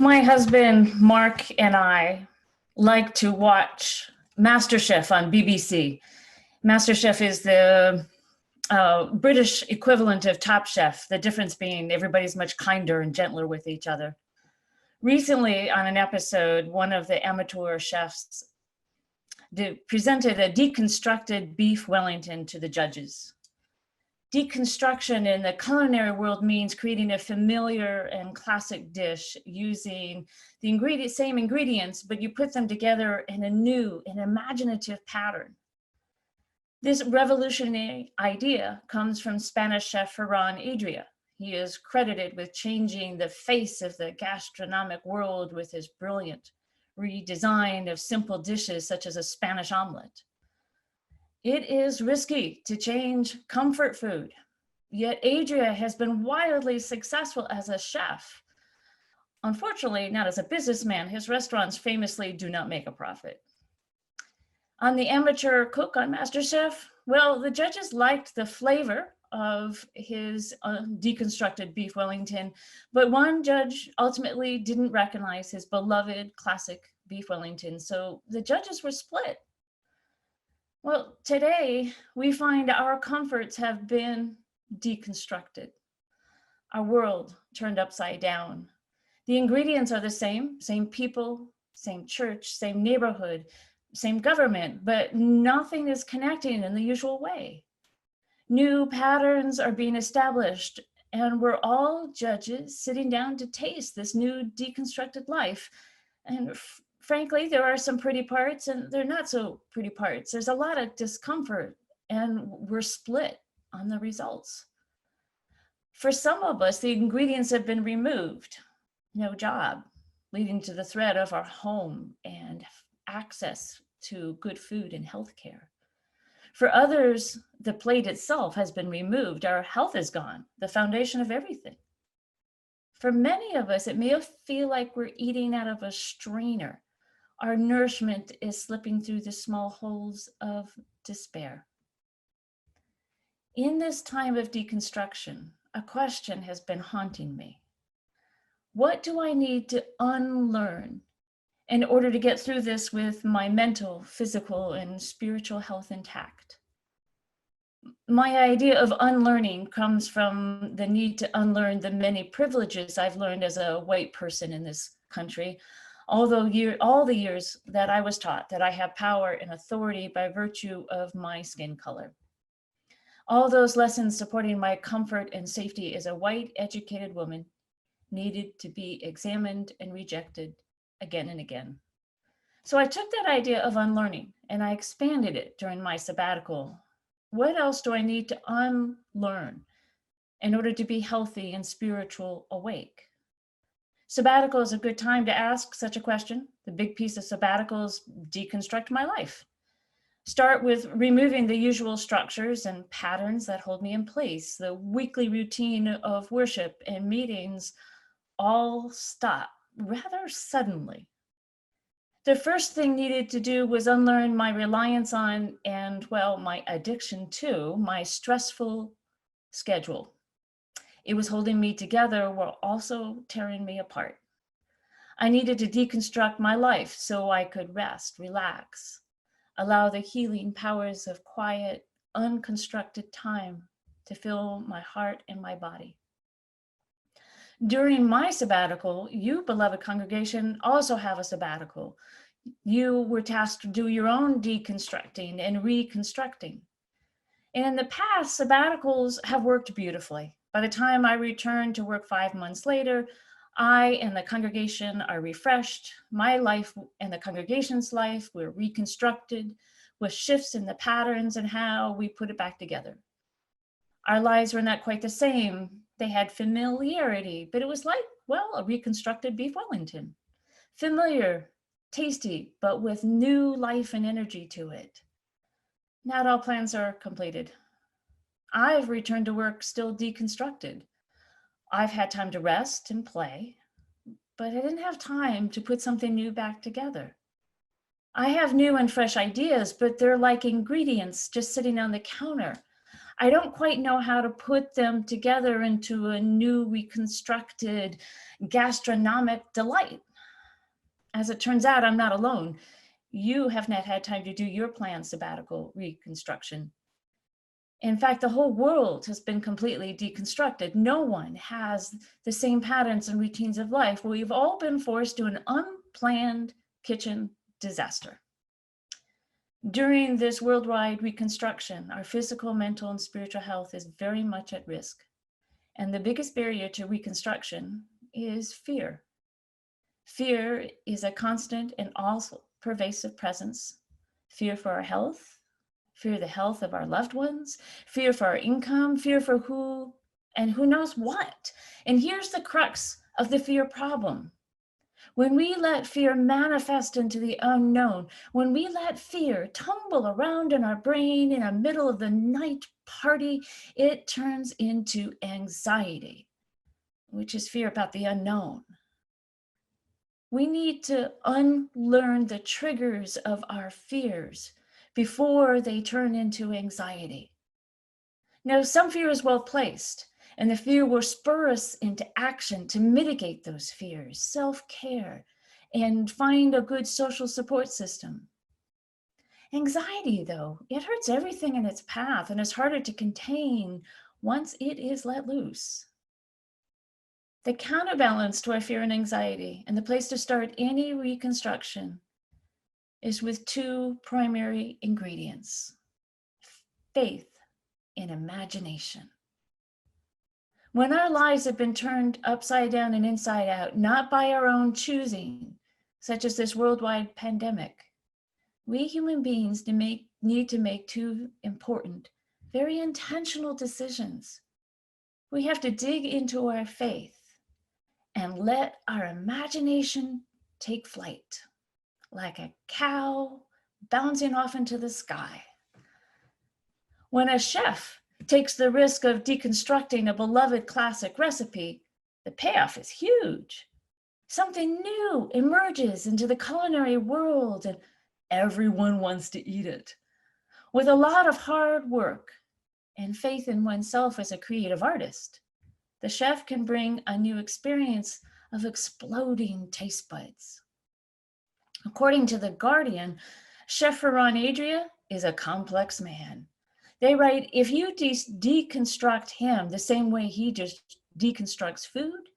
My husband, Mark, and I like to watch MasterChef on BBC. MasterChef is the British equivalent of Top Chef, the difference being everybody's much kinder and gentler with each other. Recently, on an episode, one of the amateur chefs presented a deconstructed beef Wellington to the judges. Deconstruction in the culinary world means creating a familiar and classic dish using the same ingredients, but you put them together in a new and imaginative pattern. This revolutionary idea comes from Spanish chef Ferran Adria. He is credited with changing the face of the gastronomic world with his brilliant redesign of simple dishes such as a Spanish omelet. It is risky to change comfort food, yet Adria has been wildly successful as a chef. Unfortunately, not as a businessman, his restaurants famously do not make a profit. On the amateur cook on MasterChef, well, the judges liked the flavor of his deconstructed beef Wellington, but one judge ultimately didn't recognize his beloved classic beef Wellington, so the judges were split. Well, today we find our comforts have been deconstructed. Our world turned upside down. The ingredients are the same people, same church, same neighborhood, same government, but nothing is connecting in the usual way. New patterns are being established, and we're all judges sitting down to taste this new deconstructed life. And frankly, there are some pretty parts and they're not so pretty parts. There's a lot of discomfort and we're split on the results. For some of us, the ingredients have been removed. No job, leading to the threat of our home and access to good food and healthcare. For others, the plate itself has been removed. Our health is gone, the foundation of everything. For many of us, it may feel like we're eating out of a strainer. Our nourishment is slipping through the small holes of despair. In this time of deconstruction, a question has been haunting me. What do I need to unlearn in order to get through this with my mental, physical, and spiritual health intact? My idea of unlearning comes from the need to unlearn the many privileges I've learned as a white person in this country, all the years that I was taught that I have power and authority by virtue of my skin color. All those lessons supporting my comfort and safety as a white, educated woman needed to be examined and rejected again and again. So I took that idea of unlearning and I expanded it during my sabbatical. What else do I need to unlearn in order to be healthy and spiritual awake? Sabbatical is a good time to ask such a question. The big piece of sabbatical is deconstruct my life. Start with removing the usual structures and patterns that hold me in place. The weekly routine of worship and meetings all stop rather suddenly. The first thing needed to do was unlearn my reliance on and, well, my addiction to my stressful schedule. It was holding me together while also tearing me apart. I needed to deconstruct my life so I could rest, relax, allow the healing powers of quiet, unconstructed time to fill my heart and my body. During my sabbatical, you, beloved congregation, also have a sabbatical. You were tasked to do your own deconstructing and reconstructing. And in the past, sabbaticals have worked beautifully. By the time I returned to work 5 months later, I and the congregation are refreshed. My life and the congregation's life were reconstructed with shifts in the patterns and how we put it back together. Our lives were not quite the same. They had familiarity, but it was like, well, a reconstructed beef Wellington. Familiar, tasty, but with new life and energy to it. Not all plans are completed. I've returned to work still deconstructed. I've had time to rest and play, but I didn't have time to put something new back together. I have new and fresh ideas, but they're like ingredients just sitting on the counter. I don't quite know how to put them together into a new reconstructed gastronomic delight. As it turns out, I'm not alone. You have not had time to do your planned sabbatical reconstruction. In fact, the whole world has been completely deconstructed. No one has the same patterns and routines of life. We've all been forced to an unplanned kitchen disaster. During this worldwide reconstruction, our physical, mental, and spiritual health is very much at risk. And the biggest barrier to reconstruction is fear. Fear is a constant and also pervasive presence. Fear for our health, fear the health of our loved ones, fear for our income, fear for who and who knows what. And here's the crux of the fear problem. When we let fear manifest into the unknown, when we let fear tumble around in our brain in a middle of the night party, it turns into anxiety, which is fear about the unknown. We need to unlearn the triggers of our fears before they turn into anxiety. Now, some fear is well placed, and the fear will spur us into action to mitigate those fears, self-care, and find a good social support system. Anxiety, though, it hurts everything in its path and is harder to contain once it is let loose. The counterbalance to our fear and anxiety, and the place to start any reconstruction, is with two primary ingredients: faith and imagination. When our lives have been turned upside down and inside out, not by our own choosing, such as this worldwide pandemic, we human beings need to make two important, very intentional decisions. We have to dig into our faith and let our imagination take flight, like a cow bouncing off into the sky. When a chef takes the risk of deconstructing a beloved classic recipe, the payoff is huge. Something new emerges into the culinary world and everyone wants to eat it. With a lot of hard work and faith in oneself as a creative artist, the chef can bring a new experience of exploding taste buds. According to The Guardian, Chef Adrie is a complex man. They write, if you deconstruct him the same way he just deconstructs food,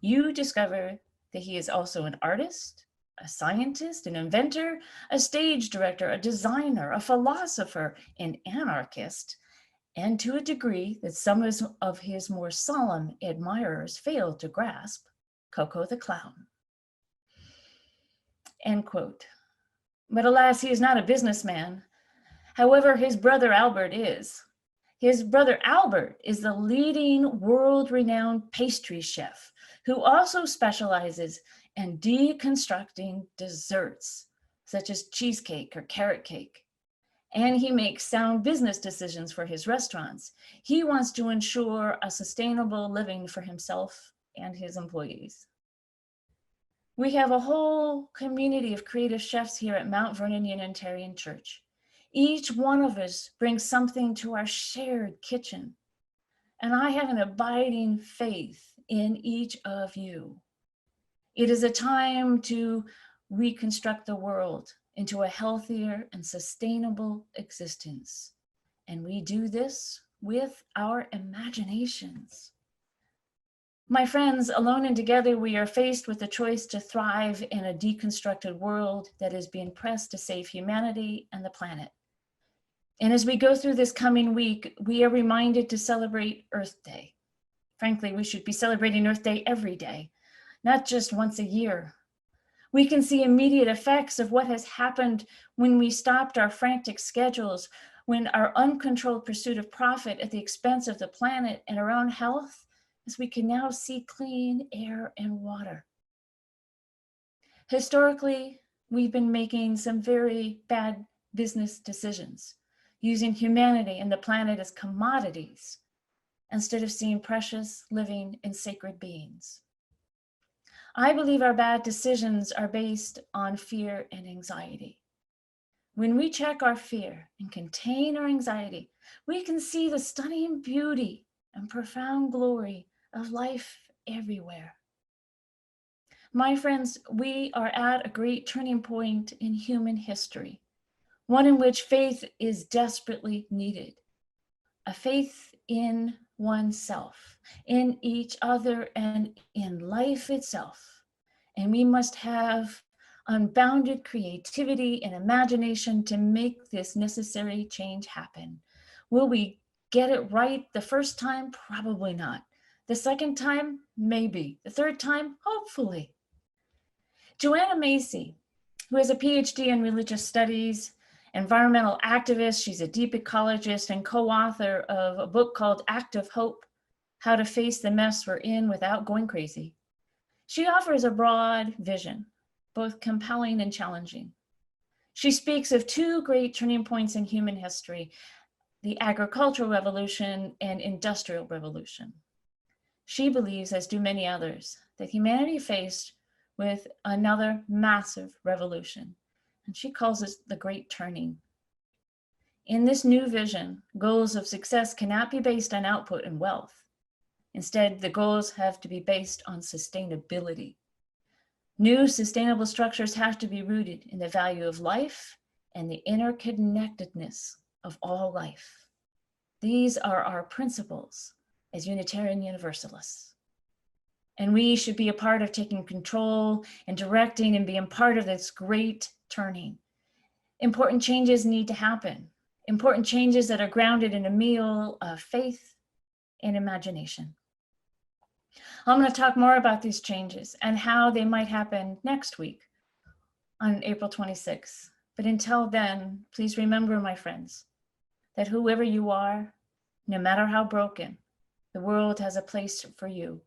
you discover that he is also an artist, a scientist, an inventor, a stage director, a designer, a philosopher, an anarchist, and to a degree that some of his more solemn admirers failed to grasp, Coco the Clown. End quote. But alas, he is not a businessman. However, his brother Albert is. His brother Albert is the leading world-renowned pastry chef who also specializes in deconstructing desserts, such as cheesecake or carrot cake. And he makes sound business decisions for his restaurants. He wants to ensure a sustainable living for himself and his employees. We have a whole community of creative chefs here at Mount Vernon Unitarian Church. Each one of us brings something to our shared kitchen. And I have an abiding faith in each of you. It is a time to reconstruct the world into a healthier and sustainable existence. And we do this with our imaginations. My friends, alone and together, we are faced with the choice to thrive in a deconstructed world that is being pressed to save humanity and the planet. And as we go through this coming week, we are reminded to celebrate Earth Day. Frankly, we should be celebrating Earth Day every day, not just once a year. We can see immediate effects of what has happened when we stopped our frantic schedules, when our uncontrolled pursuit of profit at the expense of the planet and our own health, as we can now see clean air and water. Historically, we've been making some very bad business decisions, using humanity and the planet as commodities instead of seeing precious, living, and sacred beings. I believe our bad decisions are based on fear and anxiety. When we check our fear and contain our anxiety, we can see the stunning beauty and profound glory of life everywhere. My friends, we are at a great turning point in human history, one in which faith is desperately needed. A faith in oneself, in each other, and in life itself. And we must have unbounded creativity and imagination to make this necessary change happen. Will we get it right the first time? Probably not. The second time? Maybe. The third time? Hopefully. Joanna Macy, who has a PhD in religious studies, environmental activist, she's a deep ecologist and co-author of a book called Act of Hope, How to Face the Mess We're In Without Going Crazy. She offers a broad vision, both compelling and challenging. She speaks of two great turning points in human history, the agricultural revolution and industrial revolution. She believes, as do many others, that humanity faced with another massive revolution, and she calls it the Great Turning. In this new vision, goals of success cannot be based on output and wealth. Instead, the goals have to be based on sustainability. New sustainable structures have to be rooted in the value of life and the interconnectedness of all life. These are our principles as Unitarian Universalists. And we should be a part of taking control and directing and being part of this great turning. Important changes need to happen. Important changes that are grounded in a meal of faith and imagination. I'm going to talk more about these changes and how they might happen next week on April 26th. But until then, please remember, my friends, that whoever you are, no matter how broken, the world has a place for you,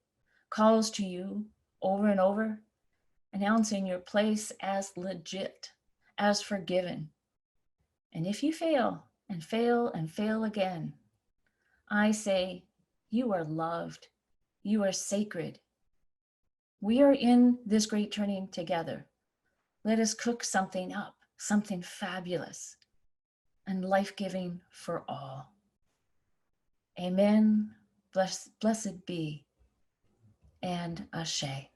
calls to you over and over, announcing your place as legit, as forgiven. And if you fail and fail and fail again, I say you are loved. You are sacred. We are in this great turning together. Let us cook something up, something fabulous and life-giving for all. Amen. Blessed be, and Ashe.